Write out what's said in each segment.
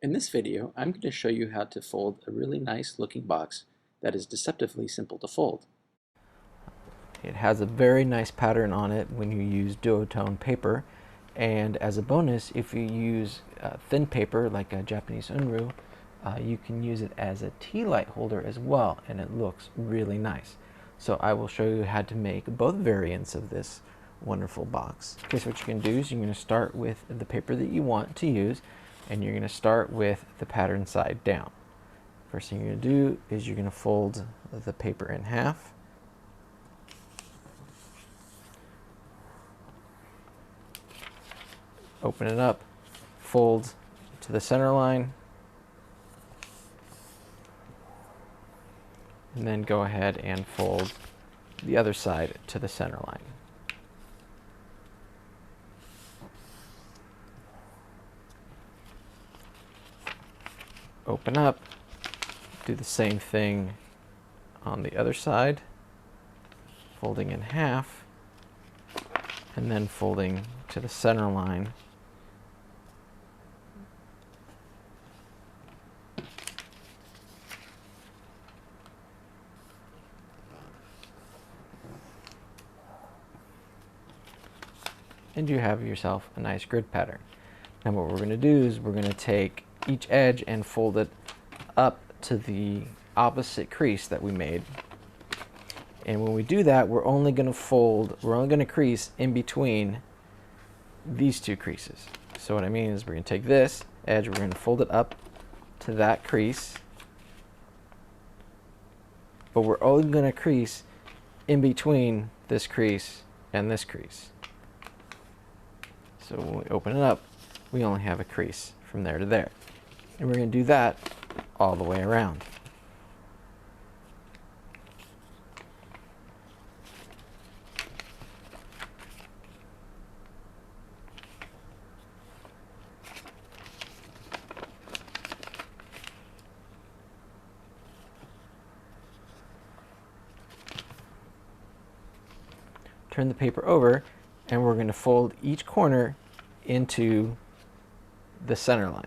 In this video, I'm going to show you how to fold a really nice looking box that is deceptively simple to fold. It has a very nice pattern on it when you use duotone paper, and as a bonus, if you use thin paper like a Japanese Unryu, you can use it as a tea light holder as well, and it looks really nice. So I will show you how to make both variants of this wonderful box. Okay, so what you can do is you're going to start with the paper that you want to use, and you're going to start with the pattern side down. First thing you're going to do is you're going to fold the paper in half. Open it up, fold to the center line, and then go ahead and fold the other side to the center line. Open up, do the same thing on the other side, folding in half, and then folding to the center line. And you have yourself a nice grid pattern. Now what we're going to do is we're going to take each edge and fold it up to the opposite crease that we made. And when we do that, we're only going to crease in between these two creases. So what I mean is we're going to take this edge, we're going to fold it up to that crease, but we're only going to crease in between this crease and this crease. So when we open it up, we only have a crease from there to there. And we're going to do that all the way around. Turn the paper over, and we're going to fold each corner into the center line,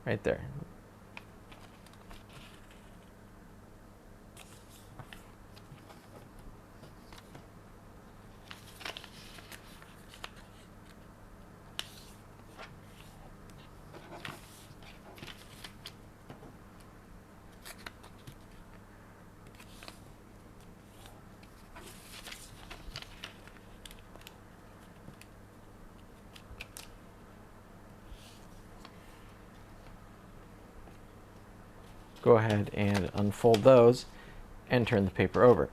right there. Go ahead and unfold those and turn the paper over.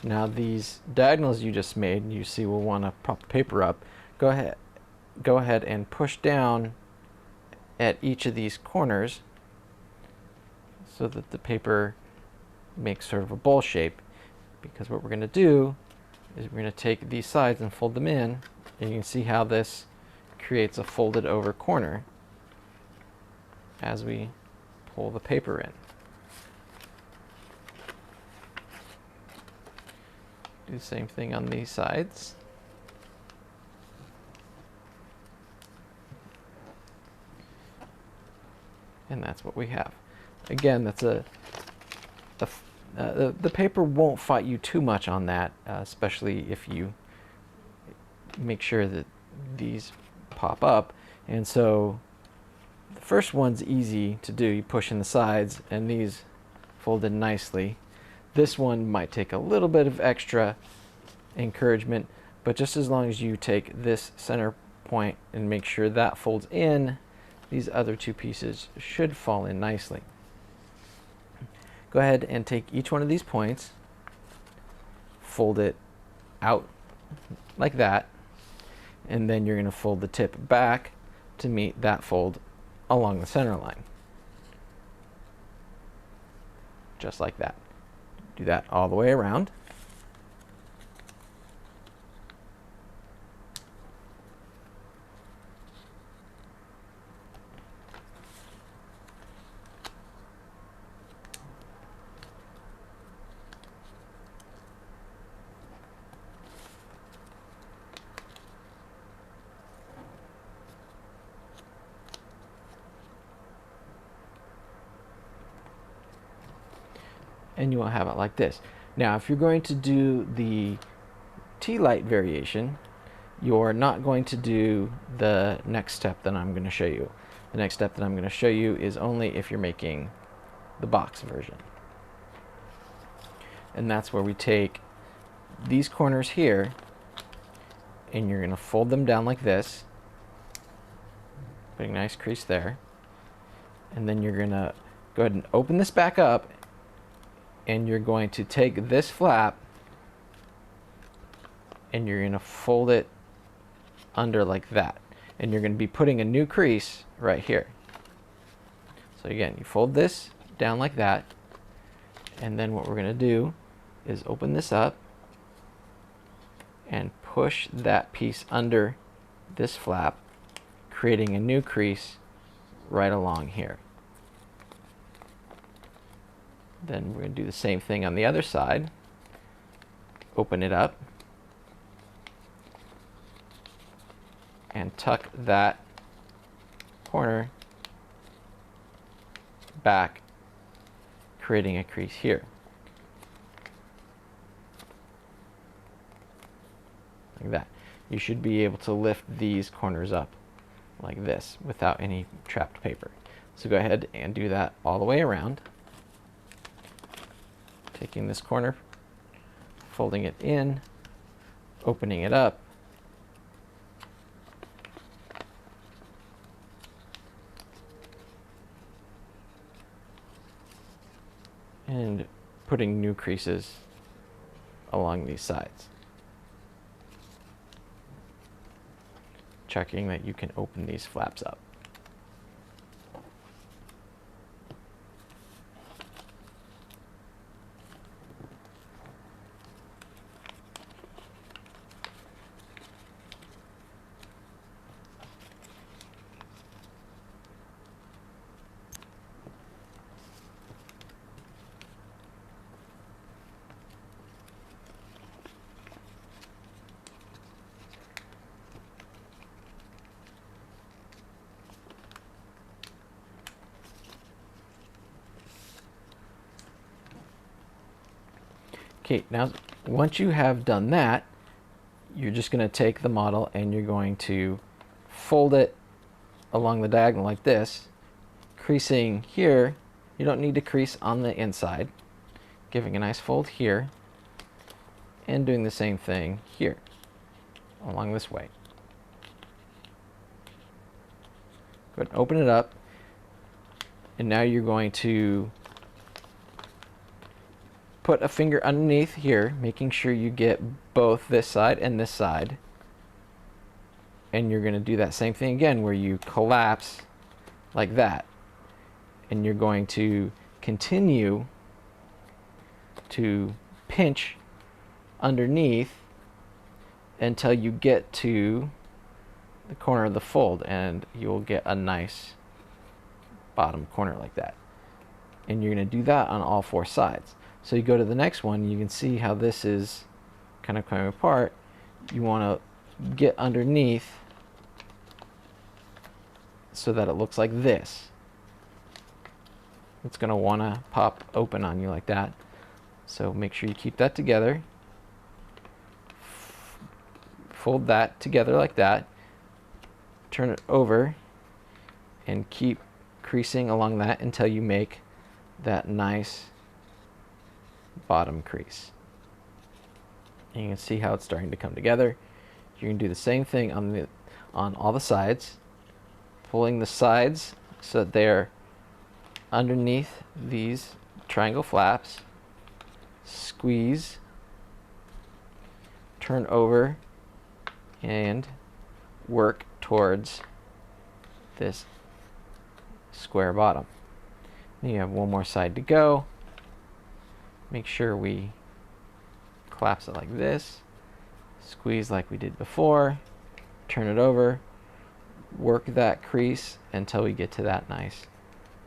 Now these diagonals you just made, you see we'll want to prop the paper up. Go ahead and push down at each of these corners so that the paper makes sort of a bowl shape. Because what we're going to do is we're going to take these sides and fold them in, and you can see how this creates a folded over corner as we pull the paper in. Do the same thing on these sides. And that's what we have. Again, that's the paper won't fight you too much on that, especially if you make sure that these pop up. And so the first one's easy to do. You push in the sides, and these fold in nicely. This one might take a little bit of extra encouragement, but just as long as you take this center point and make sure that folds in, these other two pieces should fall in nicely. Go ahead and take each one of these points, fold it out like that, and then you're going to fold the tip back to meet that fold along the center line. Just like that. Do that all the way around. and you will have it like this. Now, if you're going to do the T-light variation, you're not going to do the next step that I'm going to show you. The next step that I'm going to show you is only if you're making the box version. And that's where we take these corners here, and you're going to fold them down like this, putting a nice crease there. And then you're going to go ahead and open this back up, and you're going to take this flap and you're going to fold it under like that. And you're going to be putting a new crease right here. So again, you fold this down like that, and then what we're going to do is open this up and push that piece under this flap, creating a new crease right along here. Then we're going to do the same thing on the other side. Open it up and tuck that corner back, creating a crease here. Like that. You should be able to lift these corners up like this without any trapped paper. So go ahead and do that all the way around. Taking this corner, folding it in, opening it up, and putting new creases along these sides. Checking that you can open these flaps up. Okay, now once you have done that, you're just going to take the model and you're going to fold it along the diagonal like this, creasing here. You don't need to crease on the inside, giving a nice fold here, and doing the same thing here along this way. Go ahead and open it up, and now you're going to put a finger underneath here, making sure you get both this side and this side. And you're going to do that same thing again where you collapse like that. And you're going to continue to pinch underneath until you get to the corner of the fold, and you'll get a nice bottom corner like that. And you're going to do that on all four sides. So you go to the next one, you can see how this is kind of coming apart. You want to get underneath so that it looks like this. It's going to want to pop open on you like that. So make sure you keep that together. Fold that together like that. Turn it over and keep creasing along that until you make that nice bottom crease. And you can see how it's starting to come together. You can do the same thing on all the sides, pulling the sides so that they're underneath these triangle flaps. Squeeze, turn over, and work towards this square bottom. Then you have one more side to go. Make sure we collapse it like this, squeeze like we did before, turn it over, work that crease until we get to that nice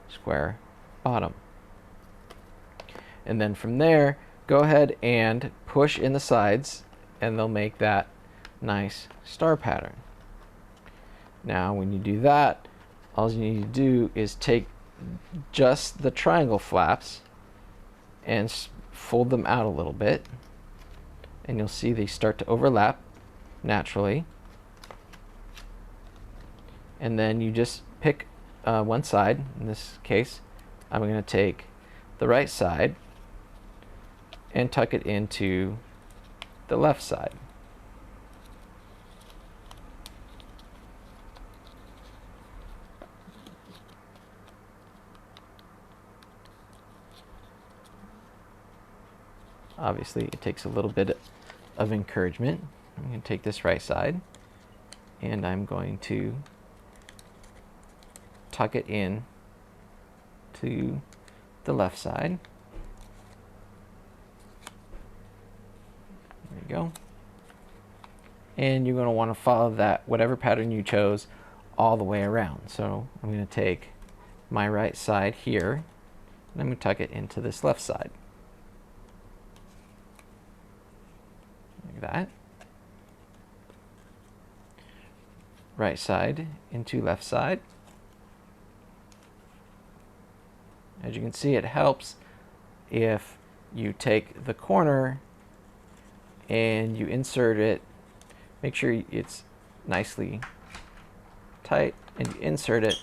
square bottom. And then from there, go ahead and push in the sides, and they'll make that nice star pattern. Now when you do that, all you need to do is take just the triangle flaps and fold them out a little bit, and you'll see they start to overlap naturally. And then you just pick one side. In this case, I'm going to take the right side and tuck it into the left side. Obviously, it takes a little bit of encouragement. I'm going to take this right side, and I'm going to tuck it in to the left side. There you go. And you're going to want to follow that, whatever pattern you chose, all the way around. So I'm going to take my right side here, and I'm going to tuck it into this left side. Like that. Right side into left side. As you can see, it helps if you take the corner and you insert it. Make sure it's nicely tight, and you insert it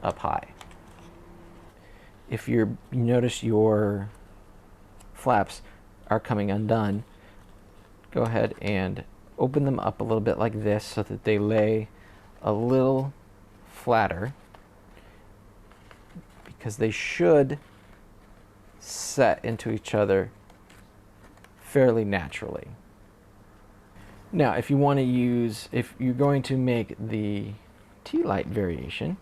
up high. If you notice your flaps are coming undone, go ahead and open them up a little bit like this so that they lay a little flatter, because they should set into each other fairly naturally. Now, if you want to use, if you're going to make the tea light variation,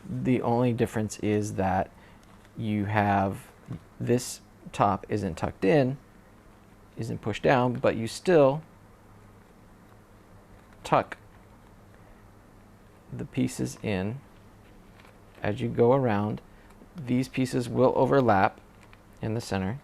the only difference is that you have this top isn't tucked in, isn't pushed down, but you still tuck the pieces in as you go around. These pieces will overlap in the center,